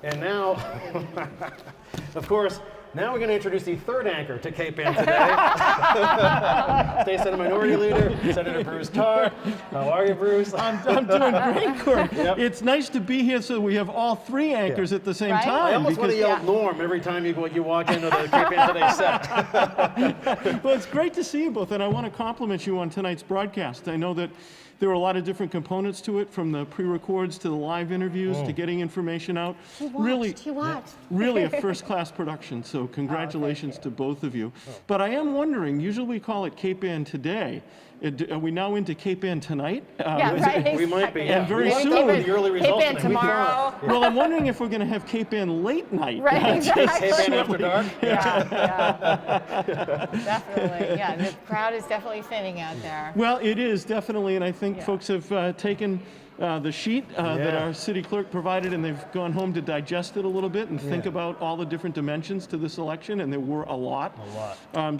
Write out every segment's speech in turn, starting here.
And now, of course, now we're going to introduce the third anchor to Cape Ann today. State Senate Minority Leader, Senator Bruce Tarr. How are you, Bruce? I'm doing great, Court. Yep. It's nice to be here so we have all three anchors at the same time. I almost want to yell Norm every time you walk into the Cape Ann Today set. Well, it's great to see you both, and I want to compliment you on tonight's broadcast. I know that there were a lot of different components to it, from the pre-records to the live interviews to getting information out. He watched. Really a first-class production, so congratulations to both of you. But I am wondering, usually we call it Cape Ann Today. Are we now into Cape Ann Tonight? Right. We might be. And very soon. The early results Cape Ann tomorrow. Well, I'm wondering if we're going to have Cape Ann Late Night. Right, exactly. Cape Ann After Dark? Yeah. Definitely. Yeah, the crowd is definitely thinning out there. Well, it is, definitely, and I think folks have taken the sheet that our city clerk provided, and they've gone home to digest it a little bit and think about all the different dimensions to this election, and there were a lot.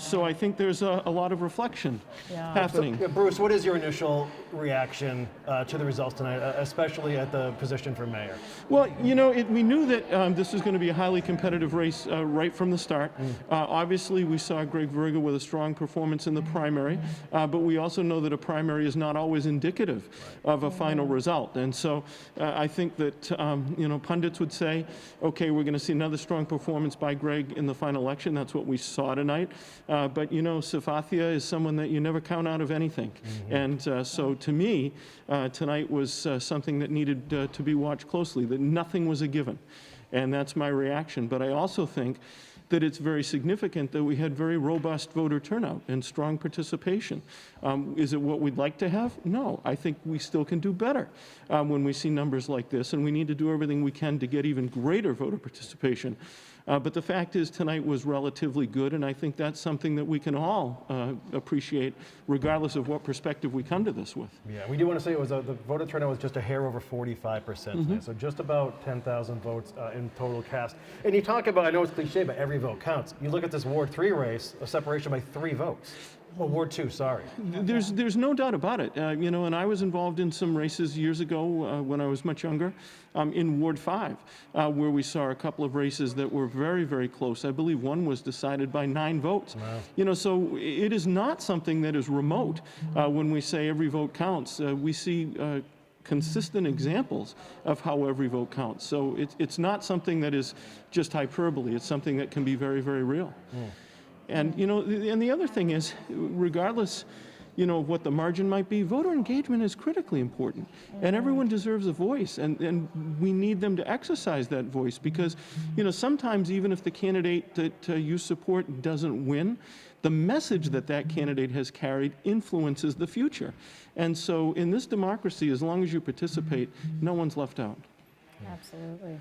So I think there's a lot of reflection happening. So, Bruce, what is your initial reaction to the results tonight, especially at the position for mayor? Well, you know, we knew that this was going to be a highly competitive race right from the start. Obviously, we saw Greg Verga with a strong performance in the primary, but we also know that a primary is not always indicative of a final result. And so I think that, pundits would say, okay, we're going to see another strong performance by Greg in the final election. That's what we saw tonight. But, Safathia is someone that you never count out of anything. And so to me, tonight was something that needed to be watched closely, that nothing was a given. And that's my reaction. But I also think that it's very significant that we had very robust voter turnout and strong participation. Is it what we'd like to have? No, I think we still can do better when we see numbers like this, and we need to do everything we can to get even greater voter participation. But the fact is, tonight was relatively good, and I think that's something that we can all appreciate, regardless of what perspective we come to this with. Yeah, we do want to say it was the voter turnout was just a hair over 45% tonight, so just about 10,000 votes in total cast. And you talk about, I know it's cliche, but every vote counts. You look at this Ward 3 race, a separation by 3 votes. Well, Ward 2, sorry. There's no doubt about it. And I was involved in some races years ago when I was much younger in Ward 5, where we saw a couple of races that were very, very close. I believe one was decided by 9 votes. Wow. So it is not something that is remote when we say every vote counts. We see consistent examples of how every vote counts. So it's not something that is just hyperbole. It's something that can be very, very real. And, and the other thing is, regardless, of what the margin might be, voter engagement is critically important. And everyone deserves a voice, and we need them to exercise that voice because, sometimes even if the candidate that you support doesn't win, the message that candidate has carried influences the future. And so in this democracy, as long as you participate, no one's left out. Absolutely.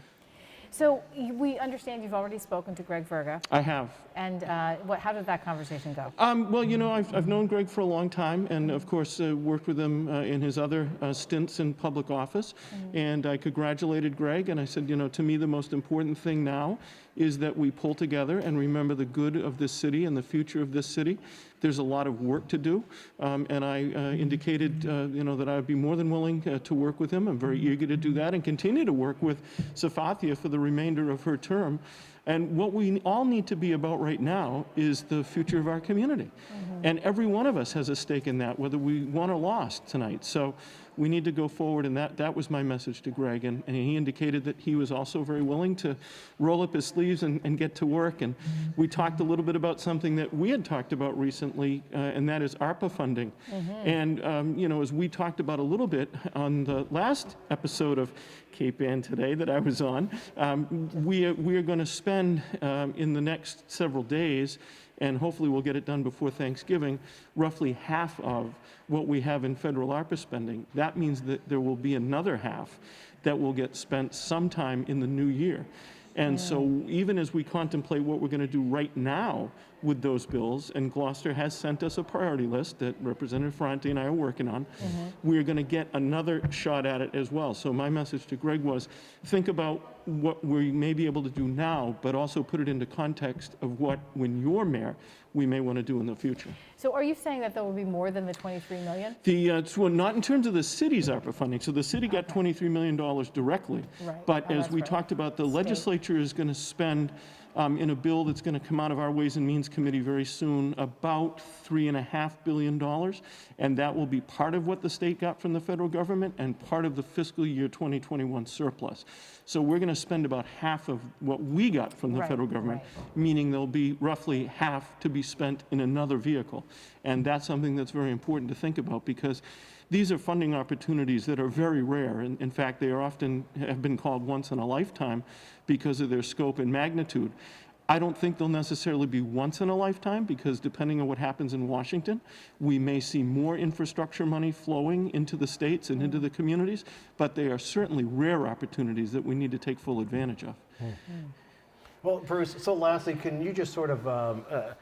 So we understand you've already spoken to Greg Verga. I have. And how did that conversation go? Well, I've known Greg for a long time, and of course worked with him in his other stints in public office. And I congratulated Greg, and I said, to me the most important thing now is that we pull together and remember the good of this city and the future of this city. There's a lot of work to do, and I indicated, that I would be more than willing to work with him. I'm very eager to do that and continue to work with Safathia for the remainder of her term. And what we all need to be about right now is the future of our community. And every one of us has a stake in that, whether we won or lost tonight. So we need to go forward, and that was my message to Greg. And he indicated that he was also very willing to roll up his sleeves and get to work. And we talked a little bit about something that we had talked about recently, and that is ARPA funding. And, as we talked about a little bit on the last episode of Cape Ann Today that I was on, we are going to spend in the next several days, and hopefully we'll get it done before Thanksgiving, roughly half of what we have in federal ARPA spending. That means that there will be another half that will get spent sometime in the new year. And so even as we contemplate what we're going to do right now with those bills, and Gloucester has sent us a priority list that Representative Ferranti and I are working on. We're going to get another shot at it as well. So my message to Greg was, think about what we may be able to do now, but also put it into context of what, when you're mayor, we may want to do in the future. So are you saying that there will be more than the 23 million? Well, not in terms of the city's ARPA funding. So the city got $23 million directly. Right. But Oh, as that's we right. talked about, the legislature is going to spend, in a bill that's going to come out of our Ways and Means Committee very soon, about $3.5 billion. And that will be part of what the state got from the federal government and part of the fiscal year 2021 surplus. So we're going to spend about half of what we got from the Right, federal government, right. meaning there'll be roughly half to be spent in another vehicle. And that's something that's very important to think about, because these are funding opportunities that are very rare. And in fact, they are often have been called once in a lifetime because of their scope and magnitude. I don't think they'll necessarily be once in a lifetime, because depending on what happens in Washington, we may see more infrastructure money flowing into the states and into the communities, but they are certainly rare opportunities that we need to take full advantage of. Well, Bruce, so lastly, can you just sort of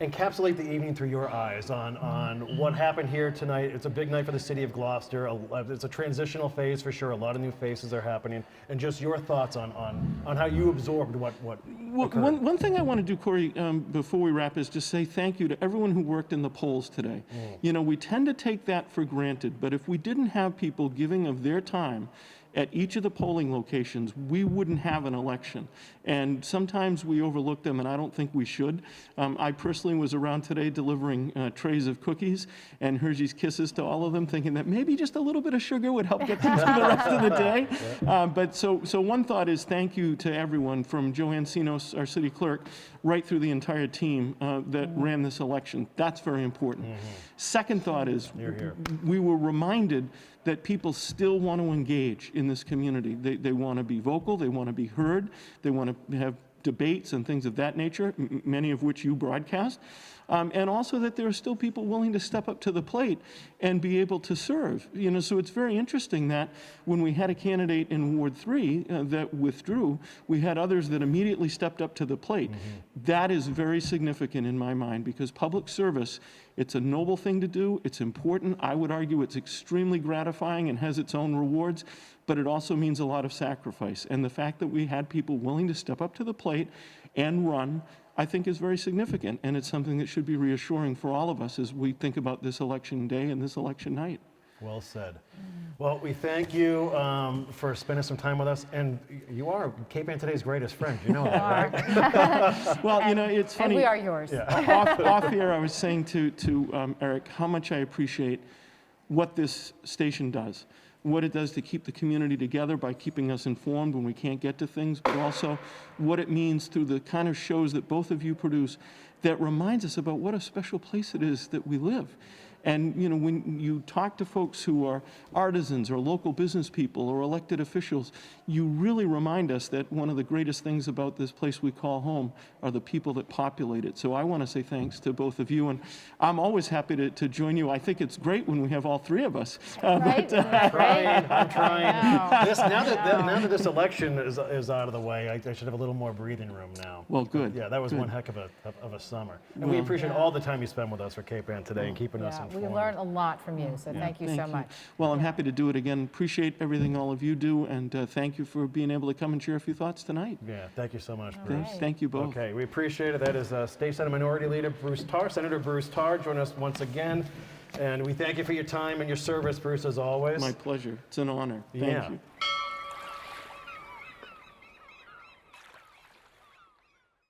encapsulate the evening through your eyes on what happened here tonight? It's a big night for the city of Gloucester. It's a transitional phase for sure. A lot of new faces are happening. And just your thoughts on how you absorbed what Well, occurred. one thing I want to do, Corey, before we wrap, is just say thank you to everyone who worked in the polls today. You know, we tend to take that for granted, but if we didn't have people giving of their time at each of the polling locations, we wouldn't have an election. And sometimes we overlook them, and I don't think we should. I personally was around today delivering trays of cookies and Hershey's Kisses to all of them, thinking that maybe just a little bit of sugar would help get them through the rest of the day. But so one thought is thank you to everyone, from Joanne Sinos, our city clerk, right through the entire team that ran this election. That's very important. Second thought is we were reminded that people still want to engage in this community. They want to be vocal, they want to be heard, they want to have debates and things of that nature, many of which you broadcast. And also that there are still people willing to step up to the plate and be able to serve. You know, so it's very interesting that when we had a candidate in Ward 3 that withdrew, we had others that immediately stepped up to the plate. That is very significant in my mind, because public service, it's a noble thing to do, it's important. I would argue it's extremely gratifying and has its own rewards, but it also means a lot of sacrifice. And the fact that we had people willing to step up to the plate and run, I think, is very significant, and it's something that should be reassuring for all of us as we think about this election day and this election night. Well said. Well, we thank you for spending some time with us, and you are Cape Ann Today's greatest friend. You know that, right? Well, you know, it's funny. And we are yours. Off air, I was saying to Eric how much I appreciate what this station does, what it does to keep the community together by keeping us informed when we can't get to things, but also what it means through the kind of shows that both of you produce that reminds us about what a special place it is that we live. And, you know, when you talk to folks who are artisans or local business people or elected officials, you really remind us that one of the greatest things about this place we call home are the people that populate it. So I want to say thanks to both of you, and I'm always happy to join you. I think it's great when we have all three of us. Right? I'm trying. I know. Now that this election is out of the way, I should have a little more breathing room now. Well, good. Yeah, that was good. one heck of a summer. And we appreciate all the time you spend with us for Cape Ann today and keeping us Yeah, informed. we learned a lot from you, so thank you so much. Well, I'm happy to do it again. Appreciate everything all of you do, and thank you for being able to come and share a few thoughts tonight. Yeah, thank you so much, Bruce. right. Thank you both. Okay, we appreciate it. That is State Senate Minority Leader Bruce Tarr, Senator Bruce Tarr, join us once again. And we thank you for your time and your service, Bruce, as always. My pleasure. It's an honor. Thank Yeah. you.